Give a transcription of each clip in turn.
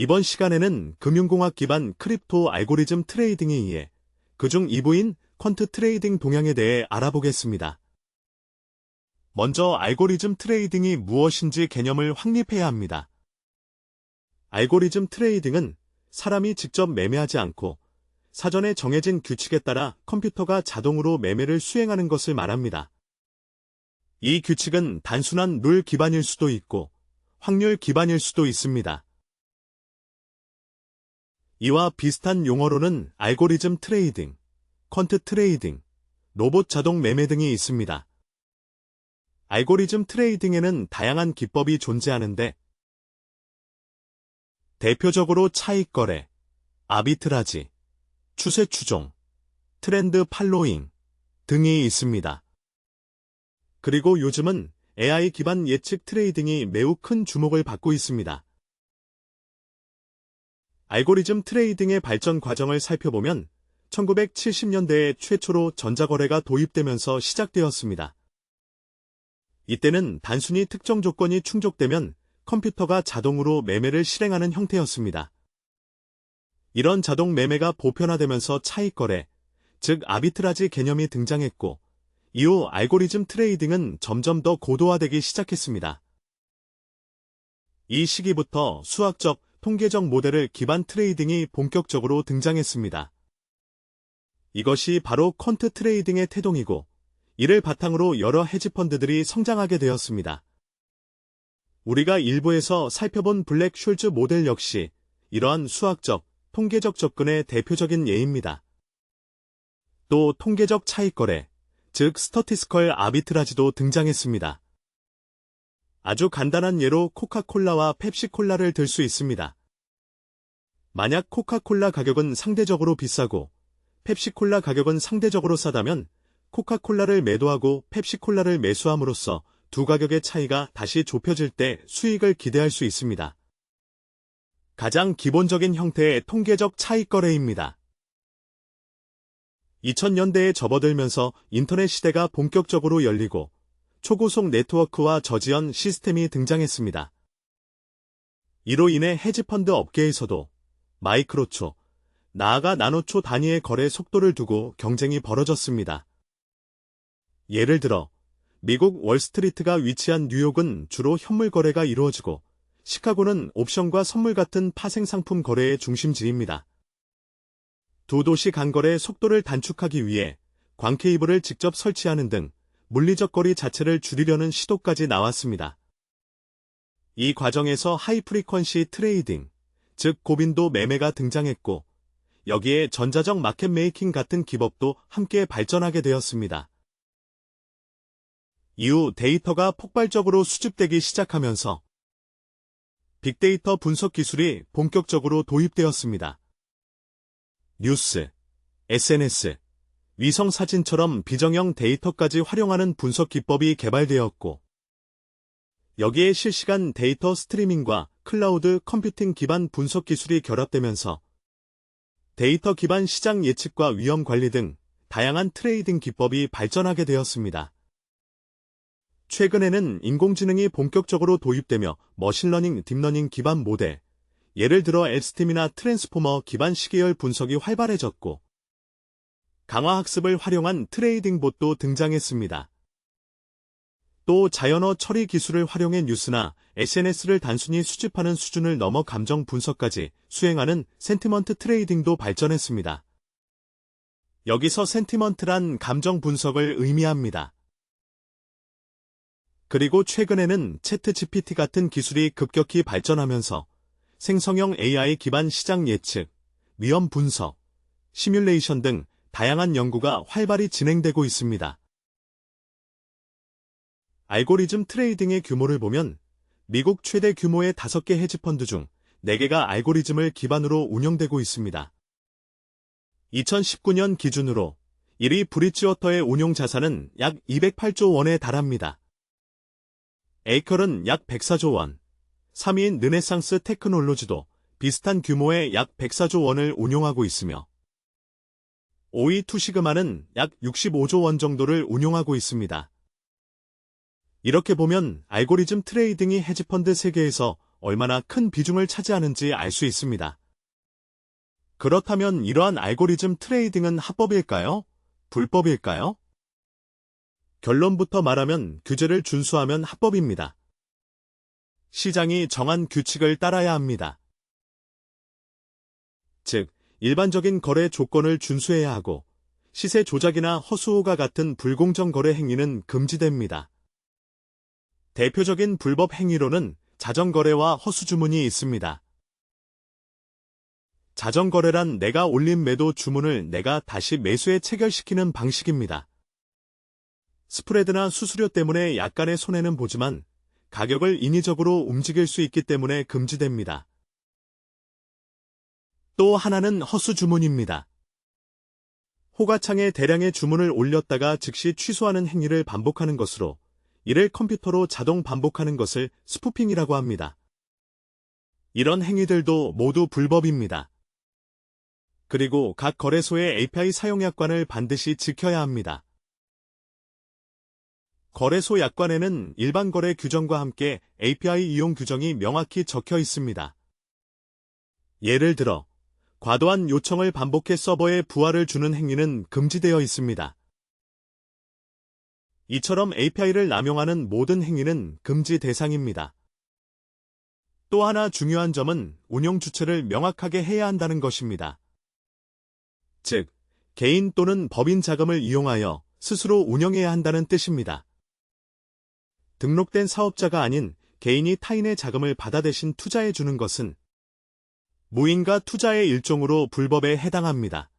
이번 시간에는 금융공학 기반 크립토 알고리즘 트레이딩에 의해 그중 일부인 퀀트 트레이딩 동향에 대해 알아보겠습니다. 먼저 알고리즘 트레이딩이 무엇인지 개념을 확립해야 합니다. 알고리즘 트레이딩은 사람이 직접 매매하지 않고 사전에 정해진 규칙에 따라 컴퓨터가 자동으로 매매를 수행하는 것을 말합니다. 이 규칙은 단순한 룰 기반일 수도 있고 확률 기반일 수도 있습니다. 이와 비슷한 용어로는 알고리즘 트레이딩, 퀀트 트레이딩, 로봇 자동 매매 등이 있습니다. 알고리즘 트레이딩에는 다양한 기법이 존재하는데 대표적으로 차익 거래, 아비트라지, 추세 추종, 트렌드 팔로잉 등이 있습니다. 그리고 요즘은 AI 기반 예측 트레이딩이 매우 큰 주목을 받고 있습니다. 알고리즘 트레이딩의 발전 과정을 살펴보면 1970년대에 최초로 전자거래가 도입되면서 시작되었습니다. 이때는 단순히 특정 조건이 충족되면 컴퓨터가 자동으로 매매를 실행하는 형태였습니다. 이런 자동 매매가 보편화되면서 차익거래, 즉 아비트라지 개념이 등장했고 이후 알고리즘 트레이딩은 점점 더 고도화되기 시작했습니다. 이 시기부터 수학적, 통계적 모델을 기반 트레이딩이 본격적으로 등장했습니다. 이것이 바로 퀀트 트레이딩의 태동이고 이를 바탕으로 여러 헤지펀드들이 성장하게 되었습니다. 우리가 일부에서 살펴본 블랙 숄츠 모델 역시 이러한 수학적, 통계적 접근의 대표적인 예입니다. 또 통계적 차익거래, 즉 스터티스컬 아비트라지도 등장했습니다. 아주 간단한 예로 코카콜라와 펩시콜라를 들 수 있습니다. 만약 코카콜라 가격은 상대적으로 비싸고 펩시콜라 가격은 상대적으로 싸다면 코카콜라를 매도하고 펩시콜라를 매수함으로써 두 가격의 차이가 다시 좁혀질 때 수익을 기대할 수 있습니다. 가장 기본적인 형태의 통계적 차익거래입니다. 2000년대에 접어들면서 인터넷 시대가 본격적으로 열리고 초고속 네트워크와 저지연 시스템이 등장했습니다. 이로 인해 헤지펀드 업계에서도 마이크로초, 나아가 나노초 단위의 거래 속도를 두고 경쟁이 벌어졌습니다. 예를 들어 미국 월스트리트가 위치한 뉴욕은 주로 현물 거래가 이루어지고 시카고는 옵션과 선물 같은 파생상품 거래의 중심지입니다. 두 도시 간 거래 속도를 단축하기 위해 광 케이블을 직접 설치하는 등 물리적 거리 자체를 줄이려는 시도까지 나왔습니다. 이 과정에서 하이 프리퀀시 트레이딩, 즉 고빈도 매매가 등장했고 여기에 전자적 마켓 메이킹 같은 기법도 함께 발전하게 되었습니다. 이후 데이터가 폭발적으로 수집되기 시작하면서 빅데이터 분석 기술이 본격적으로 도입되었습니다. 뉴스, SNS, 위성사진처럼 비정형 데이터까지 활용하는 분석 기법이 개발되었고 여기에 실시간 데이터 스트리밍과 클라우드 컴퓨팅 기반 분석 기술이 결합되면서 데이터 기반 시장 예측과 위험 관리 등 다양한 트레이딩 기법이 발전하게 되었습니다. 최근에는 인공지능이 본격적으로 도입되며 머신러닝, 딥러닝 기반 모델, 예를 들어 엘스팀이나 트랜스포머 기반 시계열 분석이 활발해졌고 강화학습을 활용한 트레이딩 봇도 등장했습니다. 또 자연어 처리 기술을 활용해 뉴스나 SNS를 단순히 수집하는 수준을 넘어 감정 분석까지 수행하는 센티먼트 트레이딩도 발전했습니다. 여기서 센티먼트란 감정 분석을 의미합니다. 그리고 최근에는 채트 GPT 같은 기술이 급격히 발전하면서 생성형 AI 기반 시장 예측, 위험 분석, 시뮬레이션 등 다양한 연구가 활발히 진행되고 있습니다. 알고리즘 트레이딩의 규모를 보면 미국 최대 규모의 5개 헤지펀드 중 4개가 알고리즘을 기반으로 운영되고 있습니다. 2019년 기준으로 1위 브리지워터의 운용 자산은 약 208조 원에 달합니다. 에이컬은 약 104조 원, 3위인 르네상스 테크놀로지도 비슷한 규모의 약 104조 원을 운용하고 있으며 5위 투시그마는 약 65조 원 정도를 운용하고 있습니다. 이렇게 보면 알고리즘 트레이딩이 헤지펀드 세계에서 얼마나 큰 비중을 차지하는지 알 수 있습니다. 그렇다면 이러한 알고리즘 트레이딩은 합법일까요? 불법일까요? 결론부터 말하면 규제를 준수하면 합법입니다. 시장이 정한 규칙을 따라야 합니다. 즉, 일반적인 거래 조건을 준수해야 하고 시세 조작이나 허수호가 같은 불공정 거래 행위는 금지됩니다. 대표적인 불법 행위로는 자정거래와 허수주문이 있습니다. 자정거래란 내가 올린 매도 주문을 내가 다시 매수에 체결시키는 방식입니다. 스프레드나 수수료 때문에 약간의 손해는 보지만 가격을 인위적으로 움직일 수 있기 때문에 금지됩니다. 또 하나는 허수주문입니다. 호가창에 대량의 주문을 올렸다가 즉시 취소하는 행위를 반복하는 것으로 이를 컴퓨터로 자동 반복하는 것을 스푸핑이라고 합니다. 이런 행위들도 모두 불법입니다. 그리고 각 거래소의 API 사용 약관을 반드시 지켜야 합니다. 거래소 약관에는 일반 거래 규정과 함께 API 이용 규정이 명확히 적혀 있습니다. 예를 들어, 과도한 요청을 반복해 서버에 부하를 주는 행위는 금지되어 있습니다. 이처럼 API를 남용하는 모든 행위는 금지 대상입니다. 또 하나 중요한 점은 운영 주체를 명확하게 해야 한다는 것입니다. 즉, 개인 또는 법인 자금을 이용하여 스스로 운영해야 한다는 뜻입니다. 등록된 사업자가 아닌 개인이 타인의 자금을 받아 대신 투자해 주는 것은 무인가 투자의 일종으로 불법에 해당합니다.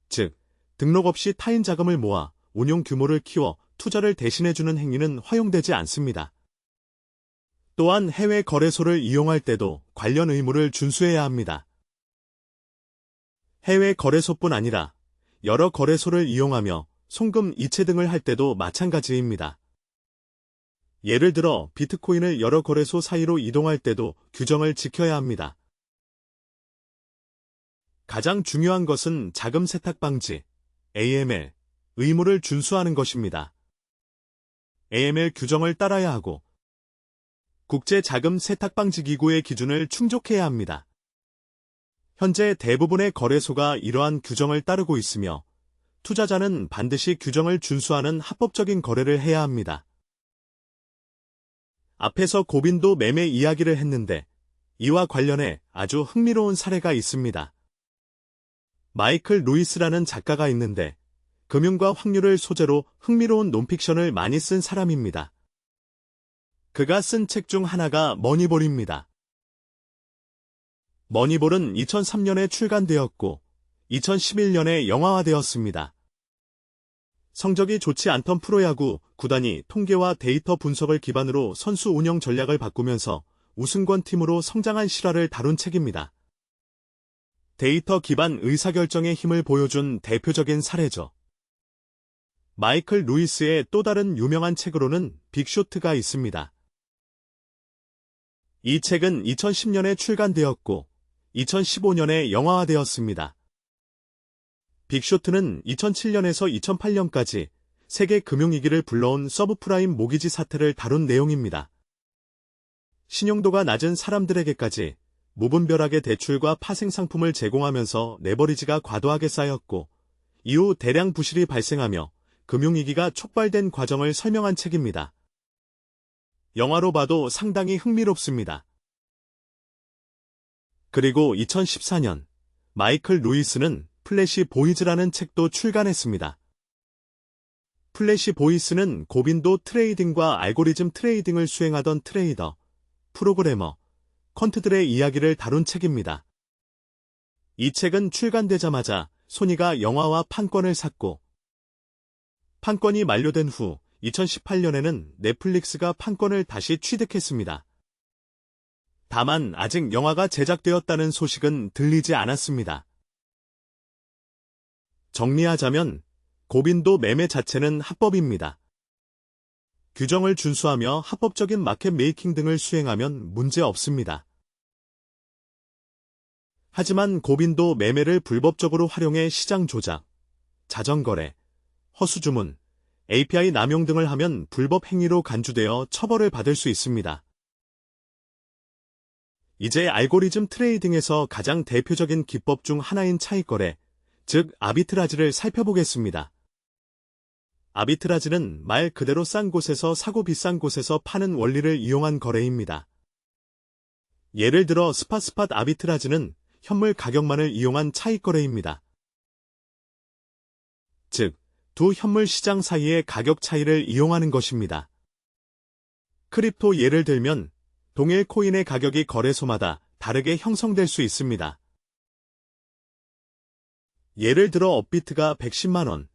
즉, 등록 없이 타인 자금을 모아 운용 규모를 키워 투자를 대신해 주는 행위는 허용되지 않습니다. 또한 해외 거래소를 이용할 때도 관련 의무를 준수해야 합니다. 해외 거래소뿐 아니라 여러 거래소를 이용하며 송금 이체 등을 할 때도 마찬가지입니다. 예를 들어 비트코인을 여러 거래소 사이로 이동할 때도 규정을 지켜야 합니다. 가장 중요한 것은 자금 세탁 방지, AML, 의무를 준수하는 것입니다. AML 규정을 따라야 하고 국제 자금 세탁 방지 기구의 기준을 충족해야 합니다. 현재 대부분의 거래소가 이러한 규정을 따르고 있으며 투자자는 반드시 규정을 준수하는 합법적인 거래를 해야 합니다. 앞에서 고빈도 매매 이야기를 했는데 이와 관련해 아주 흥미로운 사례가 있습니다. 마이클 루이스라는 작가가 있는데 금융과 확률을 소재로 흥미로운 논픽션을 많이 쓴 사람입니다. 그가 쓴 책 중 하나가 머니볼입니다. 머니볼은 2003년에 출간되었고 2011년에 영화화되었습니다. 성적이 좋지 않던 프로야구 구단이 통계와 데이터 분석을 기반으로 선수 운영 전략을 바꾸면서 우승권 팀으로 성장한 실화를 다룬 책입니다. 데이터 기반 의사결정의 힘을 보여준 대표적인 사례죠. 마이클 루이스의 또 다른 유명한 책으로는 빅쇼트가 있습니다. 이 책은 2010년에 출간되었고 2015년에 영화화되었습니다. 빅쇼트는 2007년에서 2008년까지 세계 금융위기를 불러온 서브프라임 모기지 사태를 다룬 내용입니다. 신용도가 낮은 사람들에게까지 무분별하게 대출과 파생 상품을 제공하면서 레버리지가 과도하게 쌓였고 이후 대량 부실이 발생하며 금융위기가 촉발된 과정을 설명한 책입니다. 영화로 봐도 상당히 흥미롭습니다. 그리고 2014년 마이클 루이스는 플래시 보이즈라는 책도 출간했습니다. 플래시 보이스는 고빈도 트레이딩과 알고리즘 트레이딩을 수행하던 트레이더, 프로그래머, 퀀트들의 이야기를 다룬 책입니다. 이 책은 출간되자마자 소니가 영화와 판권을 샀고 판권이 만료된 후 2018년에는 넷플릭스가 판권을 다시 취득했습니다. 다만 아직 영화가 제작되었다는 소식은 들리지 않았습니다. 정리하자면 고빈도 매매 자체는 합법입니다. 규정을 준수하며 합법적인 마켓 메이킹 등을 수행하면 문제 없습니다. 하지만 고빈도 매매를 불법적으로 활용해 시장 조작, 자정거래, 허수주문, API 남용 등을 하면 불법 행위로 간주되어 처벌을 받을 수 있습니다. 이제 알고리즘 트레이딩에서 가장 대표적인 기법 중 하나인 차익거래, 즉 아비트라지를 살펴보겠습니다. 아비트라지는 말 그대로 싼 곳에서 사고 비싼 곳에서 파는 원리를 이용한 거래입니다. 예를 들어 스팟 아비트라지는 현물 가격만을 이용한 차익거래입니다. 즉, 두 현물 시장 사이의 가격 차이를 이용하는 것입니다. 크립토 예를 들면 동일 코인의 가격이 거래소마다 다르게 형성될 수 있습니다. 예를 들어 업비트가 110만 원,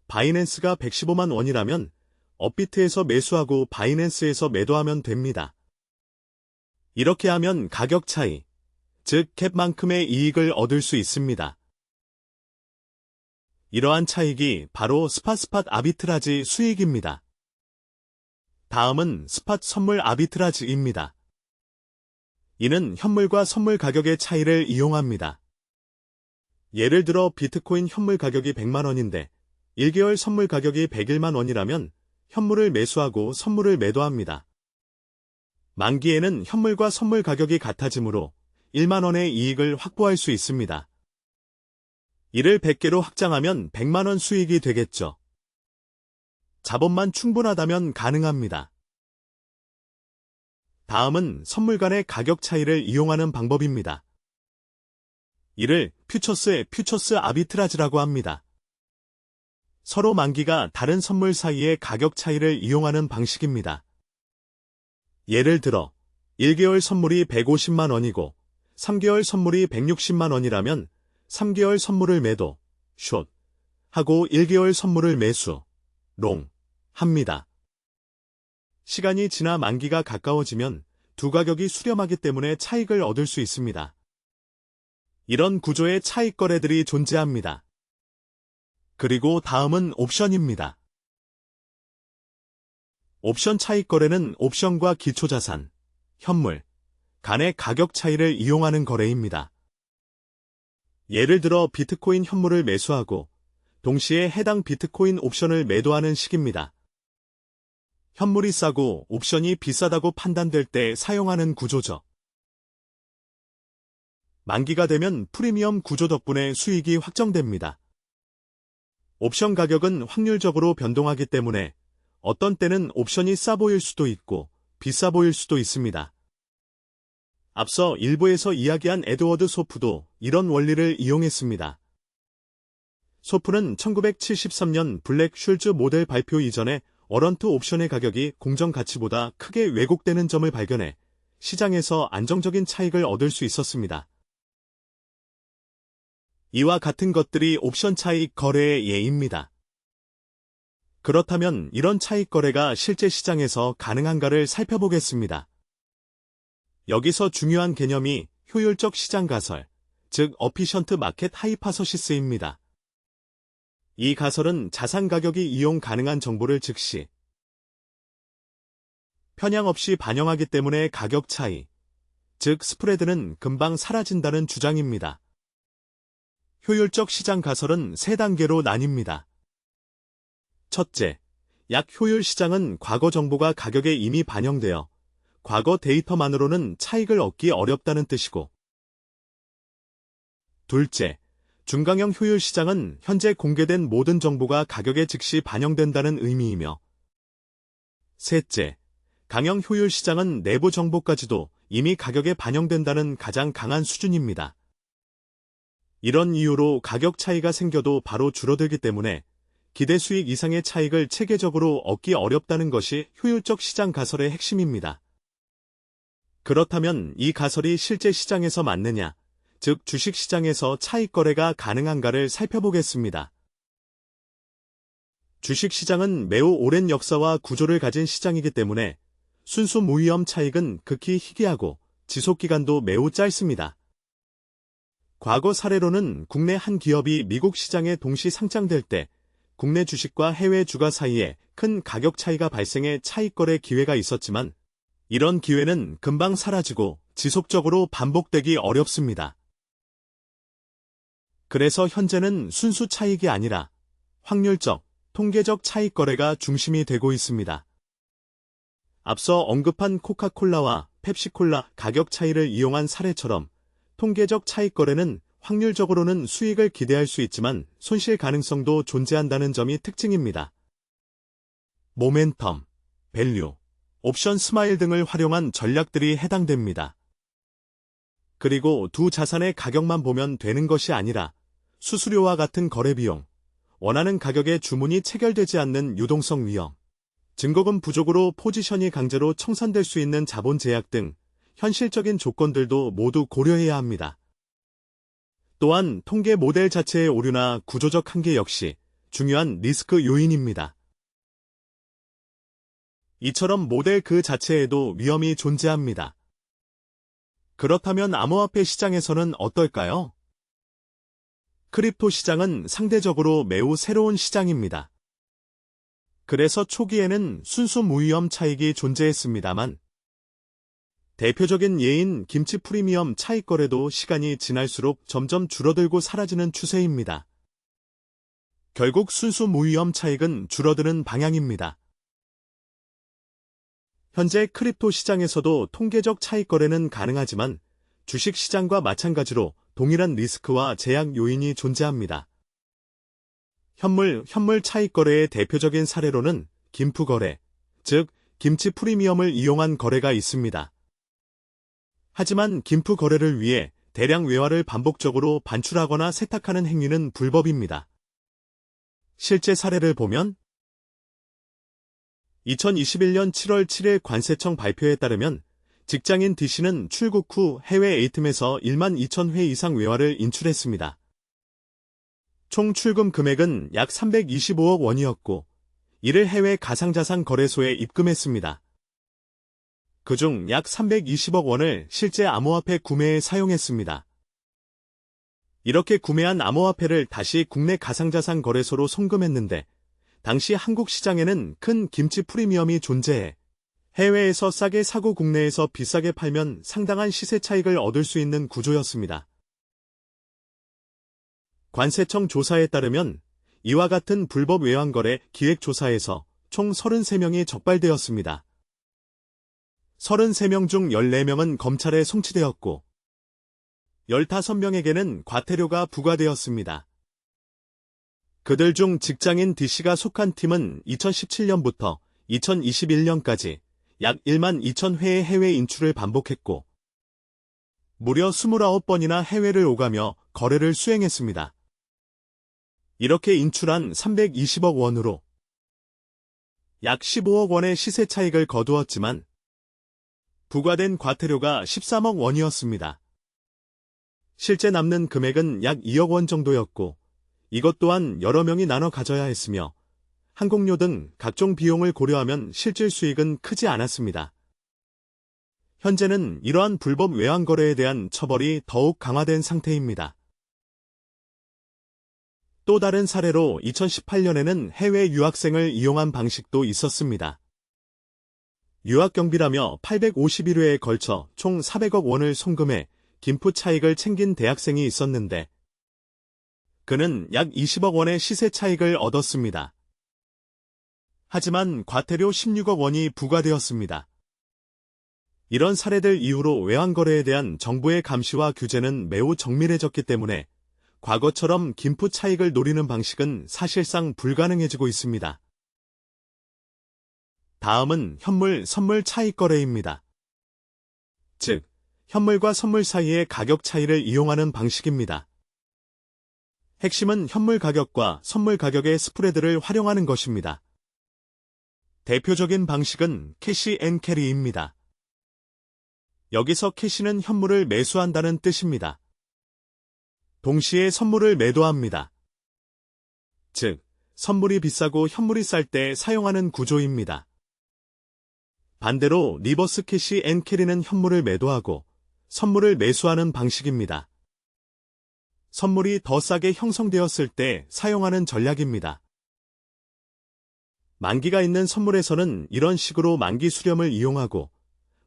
바이낸스가 115만 원이라면 업비트에서 매수하고 바이낸스에서 매도하면 됩니다. 이렇게 하면 가격 차이, 즉 캡만큼의 이익을 얻을 수 있습니다. 이러한 차익이 바로 스팟 아비트라지 수익입니다. 다음은 스팟 선물 아비트라지입니다. 이는 현물과 선물 가격의 차이를 이용합니다. 예를 들어 비트코인 현물 가격이 100만 원인데 1개월 선물 가격이 101만 원이라면 현물을 매수하고 선물을 매도합니다. 만기에는 현물과 선물 가격이 같아지므로 1만 원의 이익을 확보할 수 있습니다. 이를 100개로 확장하면 100만 원 수익이 되겠죠. 자본만 충분하다면 가능합니다. 다음은 선물 간의 가격 차이를 이용하는 방법입니다. 이를 퓨처스 아비트라지라고 합니다. 서로 만기가 다른 선물 사이의 가격 차이를 이용하는 방식입니다. 예를 들어 1개월 선물이 150만 원이고 3개월 선물이 160만 원이라면 3개월 선물을 매도, 숏, 하고 1개월 선물을 매수, 롱, 합니다. 시간이 지나 만기가 가까워지면 두 가격이 수렴하기 때문에 차익을 얻을 수 있습니다. 이런 구조의 차익 거래들이 존재합니다. 그리고 다음은 옵션입니다. 옵션 차익 거래는 옵션과 기초자산, 현물, 간의 가격 차이를 이용하는 거래입니다. 예를 들어 비트코인 현물을 매수하고 동시에 해당 비트코인 옵션을 매도하는 식입니다. 현물이 싸고 옵션이 비싸다고 판단될 때 사용하는 구조죠. 만기가 되면 프리미엄 구조 덕분에 수익이 확정됩니다. 옵션 가격은 확률적으로 변동하기 때문에 어떤 때는 옵션이 싸 보일 수도 있고 비싸 보일 수도 있습니다. 앞서 일부에서 이야기한 에드워드 소프도 이런 원리를 이용했습니다. 소프는 1973년 블랙 슐즈 모델 발표 이전에 워런트 옵션의 가격이 공정 가치보다 크게 왜곡되는 점을 발견해 시장에서 안정적인 차익을 얻을 수 있었습니다. 이와 같은 것들이 옵션 차익 거래의 예입니다. 그렇다면 이런 차익 거래가 실제 시장에서 가능한가를 살펴보겠습니다. 여기서 중요한 개념이 효율적 시장 가설, 즉 어피션트 마켓 하이파서시스입니다. 이 가설은 자산 가격이 이용 가능한 정보를 즉시 편향 없이 반영하기 때문에 가격 차이, 즉 스프레드는 금방 사라진다는 주장입니다. 효율적 시장 가설은 세 단계로 나뉩니다. 첫째, 약효율 시장은 과거 정보가 가격에 이미 반영되어 과거 데이터만으로는 차익을 얻기 어렵다는 뜻이고, 둘째, 중강형 효율 시장은 현재 공개된 모든 정보가 가격에 즉시 반영된다는 의미이며, 셋째, 강형 효율 시장은 내부 정보까지도 이미 가격에 반영된다는 가장 강한 수준입니다. 이런 이유로 가격 차이가 생겨도 바로 줄어들기 때문에 기대 수익 이상의 차익을 체계적으로 얻기 어렵다는 것이 효율적 시장 가설의 핵심입니다. 그렇다면 이 가설이 실제 시장에서 맞느냐, 즉 주식시장에서 차익 거래가 가능한가를 살펴보겠습니다. 주식시장은 매우 오랜 역사와 구조를 가진 시장이기 때문에 순수 무위험 차익은 극히 희귀하고 지속기간도 매우 짧습니다. 과거 사례로는 국내 한 기업이 미국 시장에 동시 상장될 때 국내 주식과 해외 주가 사이에 큰 가격 차이가 발생해 차익 거래 기회가 있었지만 이런 기회는 금방 사라지고 지속적으로 반복되기 어렵습니다. 그래서 현재는 순수 차익이 아니라 확률적, 통계적 차익 거래가 중심이 되고 있습니다. 앞서 언급한 코카콜라와 펩시콜라 가격 차이를 이용한 사례처럼 통계적 차익 거래는 확률적으로는 수익을 기대할 수 있지만 손실 가능성도 존재한다는 점이 특징입니다. 모멘텀, 밸류, 옵션 스마일 등을 활용한 전략들이 해당됩니다. 그리고 두 자산의 가격만 보면 되는 것이 아니라 수수료와 같은 거래 비용, 원하는 가격에 주문이 체결되지 않는 유동성 위험, 증거금 부족으로 포지션이 강제로 청산될 수 있는 자본 제약 등 현실적인 조건들도 모두 고려해야 합니다. 또한 통계 모델 자체의 오류나 구조적 한계 역시 중요한 리스크 요인입니다. 이처럼 모델 그 자체에도 위험이 존재합니다. 그렇다면 암호화폐 시장에서는 어떨까요? 크립토 시장은 상대적으로 매우 새로운 시장입니다. 그래서 초기에는 순수 무위험 차익이 존재했습니다만 대표적인 예인 김치 프리미엄 차익 거래도 시간이 지날수록 점점 줄어들고 사라지는 추세입니다. 결국 순수 무위험 차익은 줄어드는 방향입니다. 현재 크립토 시장에서도 통계적 차익 거래는 가능하지만 주식 시장과 마찬가지로 동일한 리스크와 제약 요인이 존재합니다. 현물 차익 거래의 대표적인 사례로는 김프 거래, 즉 김치 프리미엄을 이용한 거래가 있습니다. 하지만 김프 거래를 위해 대량 외화를 반복적으로 반출하거나 세탁하는 행위는 불법입니다. 실제 사례를 보면 2021년 7월 7일 관세청 발표에 따르면 직장인 D씨는 출국 후 해외 ATM에서 1만 2천 회 이상 외화를 인출했습니다. 총 출금 금액은 약 325억 원이었고 이를 해외 가상자산 거래소에 입금했습니다. 그중 약 320억 원을 실제 암호화폐 구매에 사용했습니다. 이렇게 구매한 암호화폐를 다시 국내 가상자산 거래소로 송금했는데 당시 한국 시장에는 큰 김치 프리미엄이 존재해 해외에서 싸게 사고 국내에서 비싸게 팔면 상당한 시세 차익을 얻을 수 있는 구조였습니다. 관세청 조사에 따르면 이와 같은 불법 외환거래 기획조사에서 총 33명이 적발되었습니다. 33명 중 14명은 검찰에 송치되었고 15명에게는 과태료가 부과되었습니다. 그들 중 직장인 D씨가 속한 팀은 2017년부터 2021년까지 약 1만 2천 회의 해외 인출을 반복했고 무려 29번이나 해외를 오가며 거래를 수행했습니다. 이렇게 인출한 320억 원으로 약 15억 원의 시세 차익을 거두었지만 부과된 과태료가 13억 원이었습니다. 실제 남는 금액은 약 2억 원 정도였고 이것 또한 여러 명이 나눠 가져야 했으며 항공료 등 각종 비용을 고려하면 실질 수익은 크지 않았습니다. 현재는 이러한 불법 외환 거래에 대한 처벌이 더욱 강화된 상태입니다. 또 다른 사례로 2018년에는 해외 유학생을 이용한 방식도 있었습니다. 유학 경비라며 851회에 걸쳐 총 400억 원을 송금해 김프 차익을 챙긴 대학생이 있었는데 그는 약 20억 원의 시세 차익을 얻었습니다. 하지만 과태료 16억 원이 부과되었습니다. 이런 사례들 이후로 외환거래에 대한 정부의 감시와 규제는 매우 정밀해졌기 때문에 과거처럼 김프 차익을 노리는 방식은 사실상 불가능해지고 있습니다. 다음은 현물, 선물 차익 거래입니다. 즉, 현물과 선물 사이의 가격 차이를 이용하는 방식입니다. 핵심은 현물 가격과 선물 가격의 스프레드를 활용하는 것입니다. 대표적인 방식은 캐시 앤 캐리입니다. 여기서 캐시는 현물을 매수한다는 뜻입니다. 동시에 선물을 매도합니다. 즉, 선물이 비싸고 현물이 쌀 때 사용하는 구조입니다. 반대로 리버스 캐시 앤 캐리는 현물을 매도하고 선물을 매수하는 방식입니다. 선물이 더 싸게 형성되었을 때 사용하는 전략입니다. 만기가 있는 선물에서는 이런 식으로 만기 수렴을 이용하고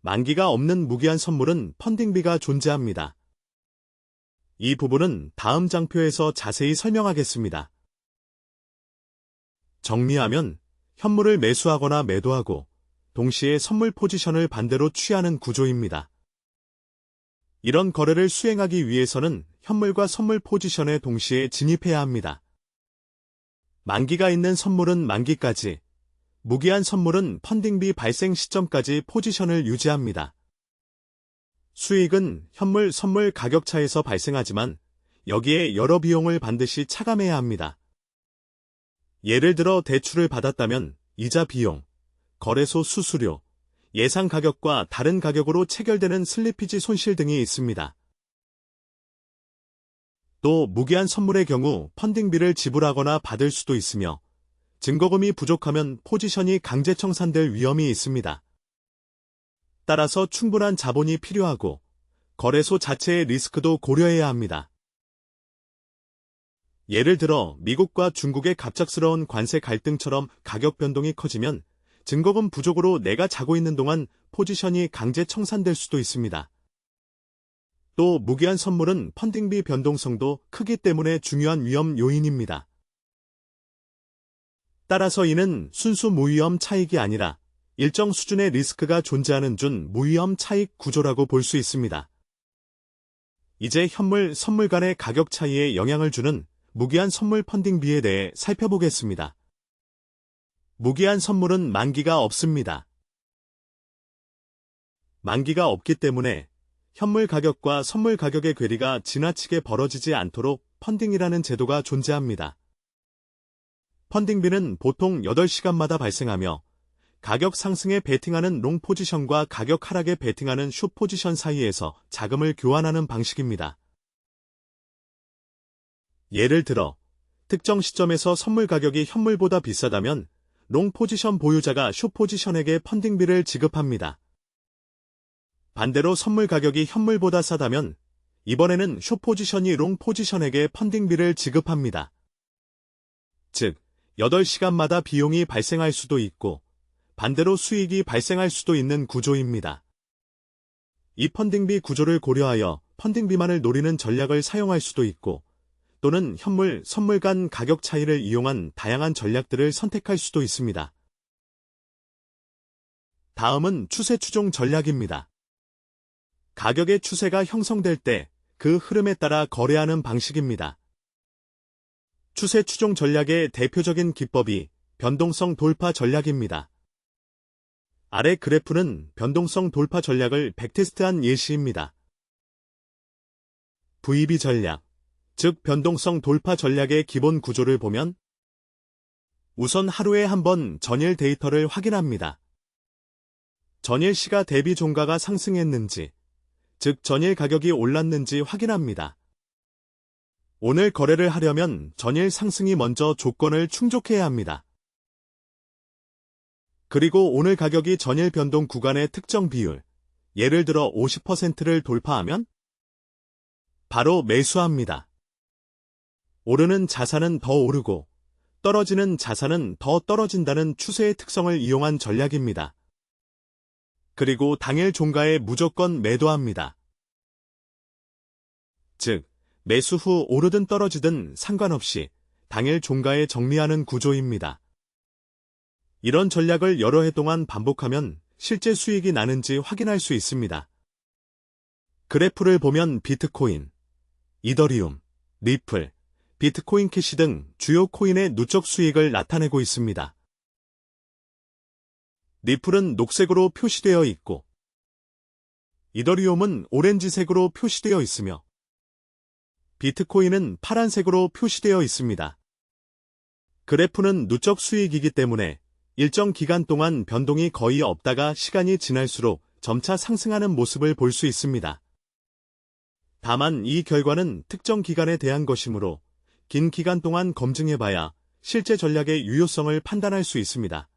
만기가 없는 무기한 선물은 펀딩비가 존재합니다. 이 부분은 다음 장표에서 자세히 설명하겠습니다. 정리하면 현물을 매수하거나 매도하고 동시에 선물 포지션을 반대로 취하는 구조입니다. 이런 거래를 수행하기 위해서는 현물과 선물 포지션에 동시에 진입해야 합니다. 만기가 있는 선물은 만기까지, 무기한 선물은 펀딩비 발생 시점까지 포지션을 유지합니다. 수익은 현물, 선물 가격 차에서 발생하지만 여기에 여러 비용을 반드시 차감해야 합니다. 예를 들어 대출을 받았다면 이자 비용, 거래소 수수료, 예상 가격과 다른 가격으로 체결되는 슬리피지 손실 등이 있습니다. 또 무기한 선물의 경우 펀딩비를 지불하거나 받을 수도 있으며 증거금이 부족하면 포지션이 강제 청산될 위험이 있습니다. 따라서 충분한 자본이 필요하고 거래소 자체의 리스크도 고려해야 합니다. 예를 들어 미국과 중국의 갑작스러운 관세 갈등처럼 가격 변동이 커지면 증거금 부족으로 내가 자고 있는 동안 포지션이 강제 청산될 수도 있습니다. 또 무기한 선물은 펀딩비 변동성도 크기 때문에 중요한 위험 요인입니다. 따라서 이는 순수 무위험 차익이 아니라 일정 수준의 리스크가 존재하는 준 무위험 차익 구조라고 볼 수 있습니다. 이제 현물, 선물 간의 가격 차이에 영향을 주는 무기한 선물 펀딩비에 대해 살펴보겠습니다. 무기한 선물은 만기가 없습니다. 만기가 없기 때문에 현물 가격과 선물 가격의 괴리가 지나치게 벌어지지 않도록 펀딩이라는 제도가 존재합니다. 펀딩비는 보통 8시간마다 발생하며 가격 상승에 베팅하는 롱 포지션과 가격 하락에 베팅하는 숏 포지션 사이에서 자금을 교환하는 방식입니다. 예를 들어 특정 시점에서 선물 가격이 현물보다 비싸다면 롱 포지션 보유자가 숏 포지션에게 펀딩비를 지급합니다. 반대로 선물 가격이 현물보다 싸다면 이번에는 숏 포지션이 롱 포지션에게 펀딩비를 지급합니다. 즉, 8시간마다 비용이 발생할 수도 있고 반대로 수익이 발생할 수도 있는 구조입니다. 이 펀딩비 구조를 고려하여 펀딩비만을 노리는 전략을 사용할 수도 있고 또는 현물, 선물 간 가격 차이를 이용한 다양한 전략들을 선택할 수도 있습니다. 다음은 추세 추종 전략입니다. 가격의 추세가 형성될 때 그 흐름에 따라 거래하는 방식입니다. 추세 추종 전략의 대표적인 기법이 변동성 돌파 전략입니다. 아래 그래프는 변동성 돌파 전략을 백테스트한 예시입니다. VB 전략, 즉 변동성 돌파 전략의 기본 구조를 보면 우선 하루에 한 번 전일 데이터를 확인합니다. 전일 시가 대비 종가가 상승했는지, 즉 전일 가격이 올랐는지 확인합니다. 오늘 거래를 하려면 전일 상승이 먼저 조건을 충족해야 합니다. 그리고 오늘 가격이 전일 변동 구간의 특정 비율, 예를 들어 50%를 돌파하면 바로 매수합니다. 오르는 자산은 더 오르고 떨어지는 자산은 더 떨어진다는 추세의 특성을 이용한 전략입니다. 그리고 당일 종가에 무조건 매도합니다. 즉, 매수 후 오르든 떨어지든 상관없이 당일 종가에 정리하는 구조입니다. 이런 전략을 여러 해 동안 반복하면 실제 수익이 나는지 확인할 수 있습니다. 그래프를 보면 비트코인, 이더리움, 리플, 비트코인 캐시 등 주요 코인의 누적 수익을 나타내고 있습니다. 리플은 녹색으로 표시되어 있고 이더리움은 오렌지색으로 표시되어 있으며 비트코인은 파란색으로 표시되어 있습니다. 그래프는 누적 수익이기 때문에 일정 기간 동안 변동이 거의 없다가 시간이 지날수록 점차 상승하는 모습을 볼 수 있습니다. 다만 이 결과는 특정 기간에 대한 것이므로 긴 기간 동안 검증해봐야 실제 전략의 유효성을 판단할 수 있습니다.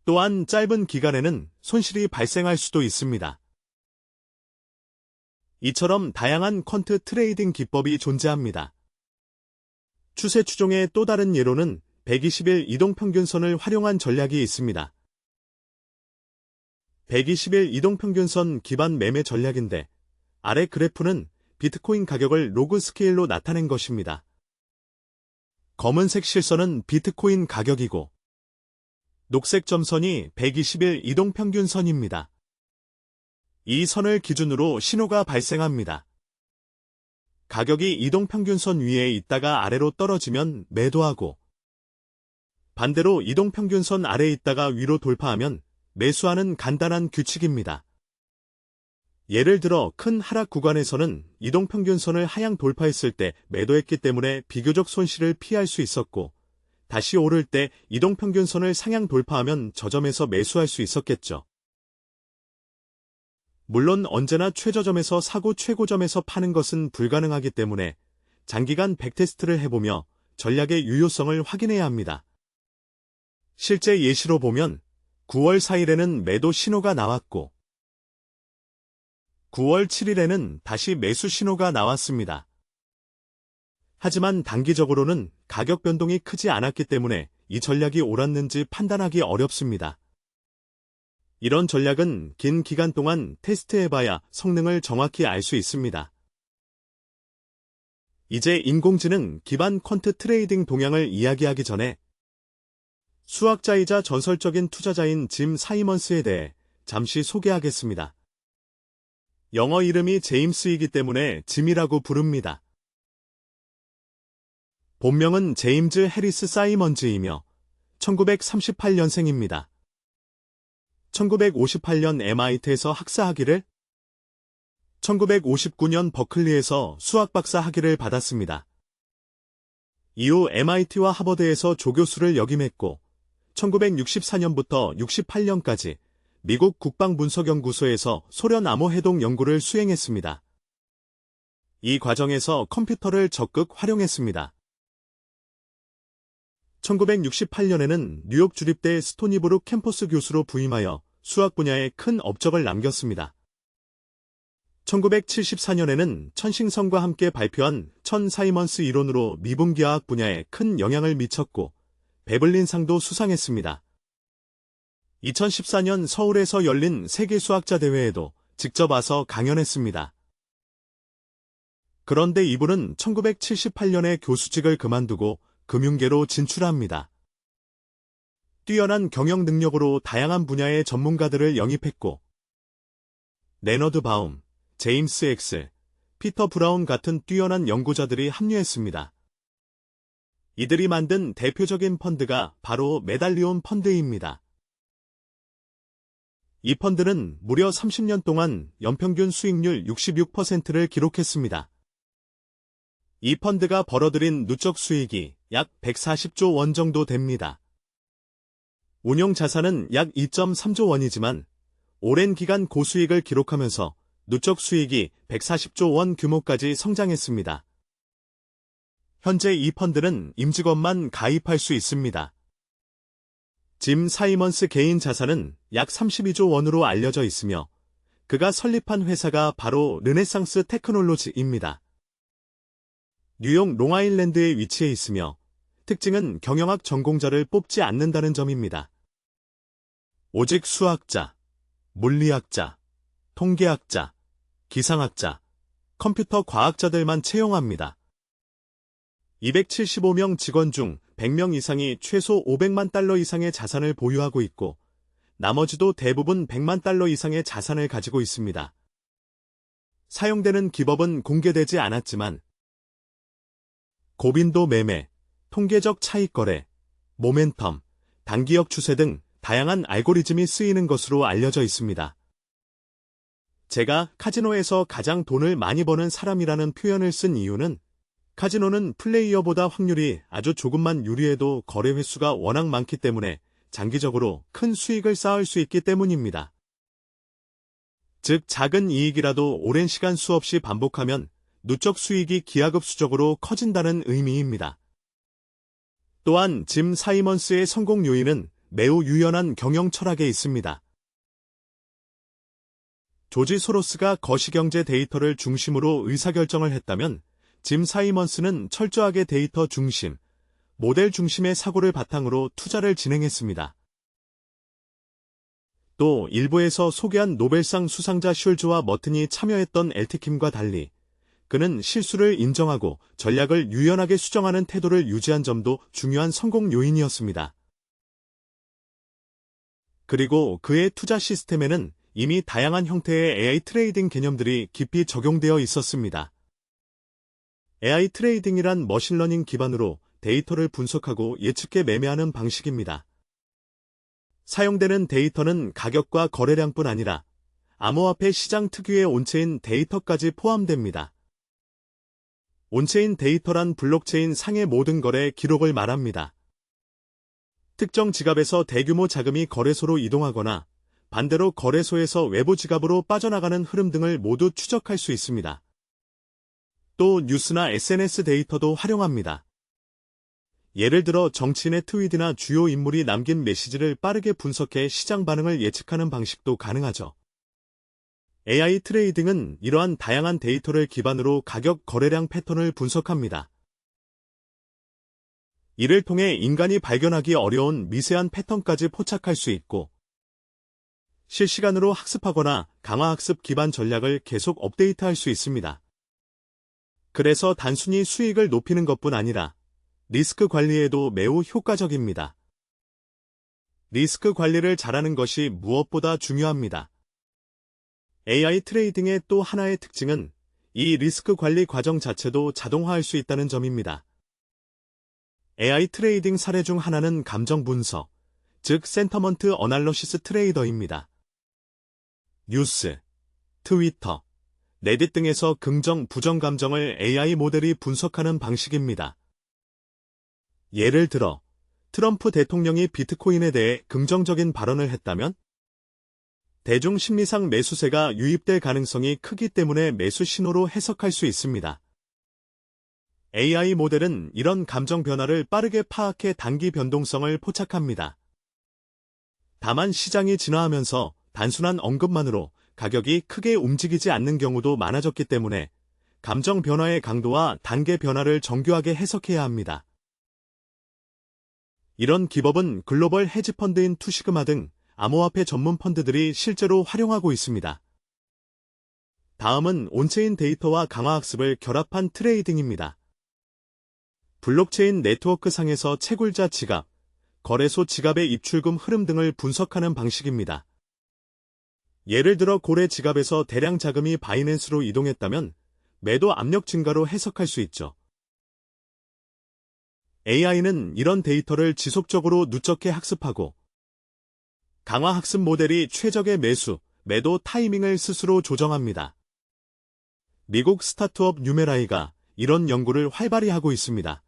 또한 짧은 기간에는 손실이 발생할 수도 있습니다. 이처럼 다양한 퀀트 트레이딩 기법이 존재합니다. 추세 추종의 또 다른 예로는 120일 이동평균선을 활용한 전략이 있습니다. 120일 이동평균선 기반 매매 전략인데 아래 그래프는 비트코인 가격을 로그 스케일로 나타낸 것입니다. 검은색 실선은 비트코인 가격이고 녹색 점선이 120일 이동평균선입니다. 이 선을 기준으로 신호가 발생합니다. 가격이 이동평균선 위에 있다가 아래로 떨어지면 매도하고, 반대로 이동평균선 아래에 있다가 위로 돌파하면 매수하는 간단한 규칙입니다. 예를 들어 큰 하락 구간에서는 이동평균선을 하향 돌파했을 때 매도했기 때문에 비교적 손실을 피할 수 있었고, 다시 오를 때 이동평균선을 상향 돌파하면 저점에서 매수할 수 있었겠죠. 물론 언제나 최저점에서 사고 최고점에서 파는 것은 불가능하기 때문에 장기간 백테스트를 해보며 전략의 유효성을 확인해야 합니다. 실제 예시로 보면 9월 4일에는 매도 신호가 나왔고 9월 7일에는 다시 매수 신호가 나왔습니다. 하지만 단기적으로는 가격 변동이 크지 않았기 때문에 이 전략이 옳았는지 판단하기 어렵습니다. 이런 전략은 긴 기간 동안 테스트해봐야 성능을 정확히 알 수 있습니다. 이제 인공지능 기반 퀀트 트레이딩 동향을 이야기하기 전에 수학자이자 전설적인 투자자인 짐 사이먼스에 대해 잠시 소개하겠습니다. 영어 이름이 제임스이기 때문에 짐이라고 부릅니다. 본명은 제임즈 해리스 사이먼즈이며 1938년생입니다. 1958년 MIT에서 학사 학위를, 1959년 버클리에서 수학 박사 학위를 받았습니다. 이후 MIT와 하버드에서 조교수를 역임했고 1964년부터 68년까지 미국 국방분석연구소에서 소련 암호 해동 연구를 수행했습니다. 이 과정에서 컴퓨터를 적극 활용했습니다. 1968년에는 뉴욕 주립대 스토니브룩 캠퍼스 교수로 부임하여 수학 분야에 큰 업적을 남겼습니다. 1974년에는 천싱성과 함께 발표한 천 사이먼스 이론으로 미분기화학 분야에 큰 영향을 미쳤고 베블린상도 수상했습니다. 2014년 서울에서 열린 세계수학자 대회에도 직접 와서 강연했습니다. 그런데 이분은 1978년에 교수직을 그만두고 금융계로 진출합니다. 뛰어난 경영 능력으로 다양한 분야의 전문가들을 영입했고 레너드 바움, 제임스 엑슬, 피터 브라운 같은 뛰어난 연구자들이 합류했습니다. 이들이 만든 대표적인 펀드가 바로 메달리온 펀드입니다. 이 펀드는 무려 30년 동안 연평균 수익률 66%를 기록했습니다. 이 펀드가 벌어들인 누적 수익이 약 140조 원 정도 됩니다. 운용 자산은 약 2.3조 원이지만 오랜 기간 고수익을 기록하면서 누적 수익이 140조 원 규모까지 성장했습니다. 현재 이 펀드는 임직원만 가입할 수 있습니다. 짐 사이먼스 개인 자산은 약 32조 원으로 알려져 있으며 그가 설립한 회사가 바로 르네상스 테크놀로지입니다. 뉴욕 롱아일랜드에 위치해 있으며 특징은 경영학 전공자를 뽑지 않는다는 점입니다. 오직 수학자, 물리학자, 통계학자, 기상학자, 컴퓨터 과학자들만 채용합니다. 275명 직원 중 100명 이상이 최소 500만 달러 이상의 자산을 보유하고 있고 나머지도 대부분 100만 달러 이상의 자산을 가지고 있습니다. 사용되는 기법은 공개되지 않았지만 고빈도 매매, 통계적 차익 거래, 모멘텀, 단기역 추세 등 다양한 알고리즘이 쓰이는 것으로 알려져 있습니다. 제가 카지노에서 가장 돈을 많이 버는 사람이라는 표현을 쓴 이유는 카지노는 플레이어보다 확률이 아주 조금만 유리해도 거래 횟수가 워낙 많기 때문에 장기적으로 큰 수익을 쌓을 수 있기 때문입니다. 즉 작은 이익이라도 오랜 시간 수없이 반복하면 누적 수익이 기하급수적으로 커진다는 의미입니다. 또한 짐 사이먼스의 성공 요인은 매우 유연한 경영 철학에 있습니다. 조지 소로스가 거시경제 데이터를 중심으로 의사결정을 했다면 짐 사이먼스는 철저하게 데이터 중심, 모델 중심의 사고를 바탕으로 투자를 진행했습니다. 또 일부에서 소개한 노벨상 수상자 슐즈와 머튼이 참여했던 엘티킴과 달리 그는 실수를 인정하고 전략을 유연하게 수정하는 태도를 유지한 점도 중요한 성공 요인이었습니다. 그리고 그의 투자 시스템에는 이미 다양한 형태의 AI 트레이딩 개념들이 깊이 적용되어 있었습니다. AI 트레이딩이란 머신러닝 기반으로 데이터를 분석하고 예측해 매매하는 방식입니다. 사용되는 데이터는 가격과 거래량뿐 아니라 암호화폐 시장 특유의 온체인 데이터까지 포함됩니다. 온체인 데이터란 블록체인 상의 모든 거래 기록을 말합니다. 특정 지갑에서 대규모 자금이 거래소로 이동하거나 반대로 거래소에서 외부 지갑으로 빠져나가는 흐름 등을 모두 추적할 수 있습니다. 또 뉴스나 SNS 데이터도 활용합니다. 예를 들어 정치인의 트윗이나 주요 인물이 남긴 메시지를 빠르게 분석해 시장 반응을 예측하는 방식도 가능하죠. AI 트레이딩은 이러한 다양한 데이터를 기반으로 가격 거래량 패턴을 분석합니다. 이를 통해 인간이 발견하기 어려운 미세한 패턴까지 포착할 수 있고, 실시간으로 학습하거나 강화학습 기반 전략을 계속 업데이트할 수 있습니다. 그래서 단순히 수익을 높이는 것뿐 아니라 리스크 관리에도 매우 효과적입니다. 리스크 관리를 잘하는 것이 무엇보다 중요합니다. AI 트레이딩의 또 하나의 특징은 이 리스크 관리 과정 자체도 자동화할 수 있다는 점입니다. AI 트레이딩 사례 중 하나는 감정 분석, 즉 센터먼트 어널러시스 트레이더입니다. 뉴스, 트위터, 레딧 등에서 긍정, 부정 감정을 AI 모델이 분석하는 방식입니다. 예를 들어, 트럼프 대통령이 비트코인에 대해 긍정적인 발언을 했다면, 대중 심리상 매수세가 유입될 가능성이 크기 때문에 매수 신호로 해석할 수 있습니다. AI 모델은 이런 감정 변화를 빠르게 파악해 단기 변동성을 포착합니다. 다만 시장이 진화하면서 단순한 언급만으로 가격이 크게 움직이지 않는 경우도 많아졌기 때문에 감정 변화의 강도와 단계 변화를 정교하게 해석해야 합니다. 이런 기법은 글로벌 헤지펀드인 투시그마 등 암호화폐 전문 펀드들이 실제로 활용하고 있습니다. 다음은 온체인 데이터와 강화학습을 결합한 트레이딩입니다. 블록체인 네트워크 상에서 채굴자 지갑, 거래소 지갑의 입출금 흐름 등을 분석하는 방식입니다. 예를 들어 고래 지갑에서 대량 자금이 바이낸스로 이동했다면 매도 압력 증가로 해석할 수 있죠. AI는 이런 데이터를 지속적으로 누적해 학습하고 강화학습 모델이 최적의 매수, 매도 타이밍을 스스로 조정합니다. 미국 스타트업 뉴메라이가 이런 연구를 활발히 하고 있습니다.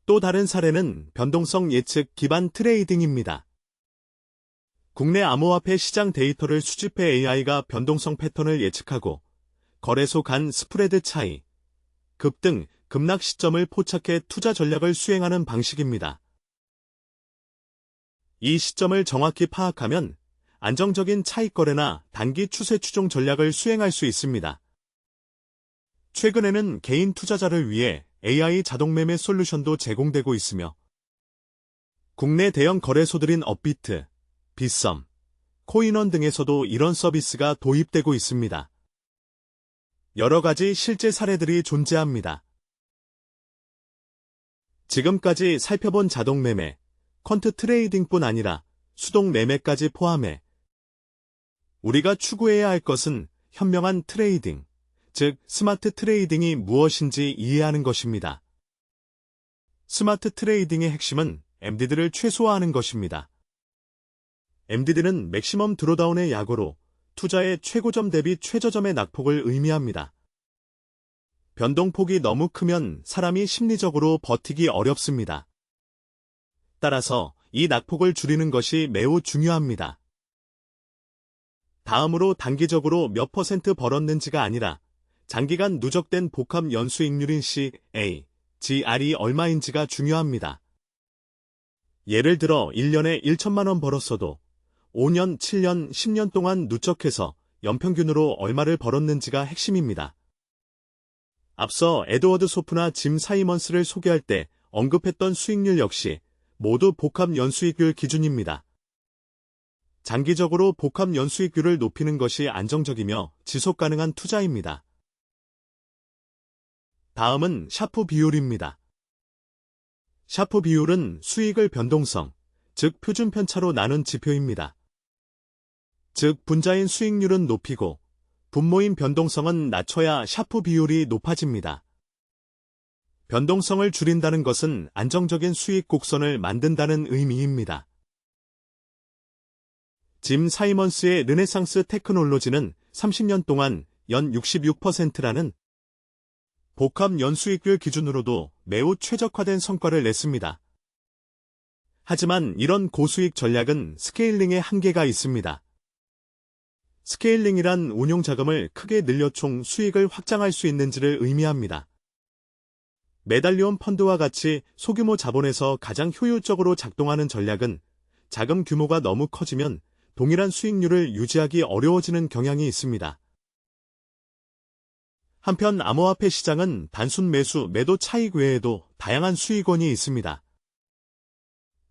또 다른 사례는 변동성 예측 기반 트레이딩입니다. 국내 암호화폐 시장 데이터를 수집해 AI가 변동성 패턴을 예측하고 거래소 간 스프레드 차이, 급등, 급락 시점을 포착해 투자 전략을 수행하는 방식입니다. 이 시점을 정확히 파악하면 안정적인 차익 거래나 단기 추세 추종 전략을 수행할 수 있습니다. 최근에는 개인 투자자를 위해 AI 자동 매매 솔루션도 제공되고 있으며 국내 대형 거래소들인 업비트, 빗썸, 코인원 등에서도 이런 서비스가 도입되고 있습니다. 여러 가지 실제 사례들이 존재합니다. 지금까지 살펴본 자동 매매, 퀀트 트레이딩뿐 아니라 수동 매매까지 포함해 우리가 추구해야 할 것은 현명한 트레이딩, 즉 스마트 트레이딩이 무엇인지 이해하는 것입니다. 스마트 트레이딩의 핵심은 MDD를 최소화하는 것입니다. MDD는 맥시멈 드로다운의 약어로 투자의 최고점 대비 최저점의 낙폭을 의미합니다. 변동폭이 너무 크면 사람이 심리적으로 버티기 어렵습니다. 따라서 이 낙폭을 줄이는 것이 매우 중요합니다. 다음으로 단기적으로 몇 퍼센트 벌었는지가 아니라 장기간 누적된 복합 연수익률인 CAGR이 얼마인지가 중요합니다. 예를 들어 1년에 1천만 원 벌었어도 5년, 7년, 10년 동안 누적해서 연평균으로 얼마를 벌었는지가 핵심입니다. 앞서 에드워드 소프나 짐 사이먼스를 소개할 때 언급했던 수익률 역시 모두 복합 연수익률 기준입니다. 장기적으로 복합 연수익률을 높이는 것이 안정적이며 지속 가능한 투자입니다. 다음은 샤프 비율입니다. 샤프 비율은 수익을 변동성, 즉 표준 편차로 나눈 지표입니다. 즉 분자인 수익률은 높이고 분모인 변동성은 낮춰야 샤프 비율이 높아집니다. 변동성을 줄인다는 것은 안정적인 수익 곡선을 만든다는 의미입니다. 짐 사이먼스의 르네상스 테크놀로지는 30년 동안 연 66%라는 복합 연수익률 기준으로도 매우 최적화된 성과를 냈습니다. 하지만 이런 고수익 전략은 스케일링에 한계가 있습니다. 스케일링이란 운용 자금을 크게 늘려 총 수익을 확장할 수 있는지를 의미합니다. 메달리온 펀드와 같이 소규모 자본에서 가장 효율적으로 작동하는 전략은 자금 규모가 너무 커지면 동일한 수익률을 유지하기 어려워지는 경향이 있습니다. 한편 암호화폐 시장은 단순 매수, 매도 차익 외에도 다양한 수익원이 있습니다.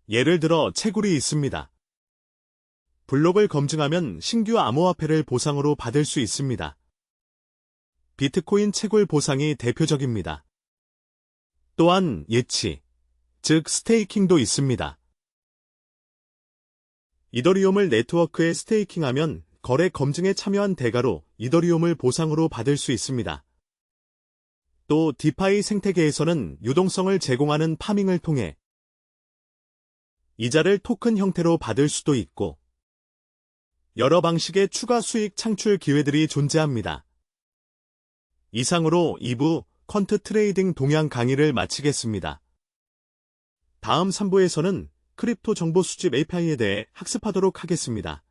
예를 들어 채굴이 있습니다. 블록을 검증하면 신규 암호화폐를 보상으로 받을 수 있습니다. 비트코인 채굴 보상이 대표적입니다. 또한 예치, 즉 스테이킹도 있습니다. 이더리움을 네트워크에 스테이킹하면 거래 검증에 참여한 대가로 이더리움을 보상으로 받을 수 있습니다. 또 디파이 생태계에서는 유동성을 제공하는 파밍을 통해 이자를 토큰 형태로 받을 수도 있고 여러 방식의 추가 수익 창출 기회들이 존재합니다. 이상으로 2부 퀀트 트레이딩 동향 강의를 마치겠습니다. 다음 3부에서는 크립토 정보 수집 API에 대해 학습하도록 하겠습니다.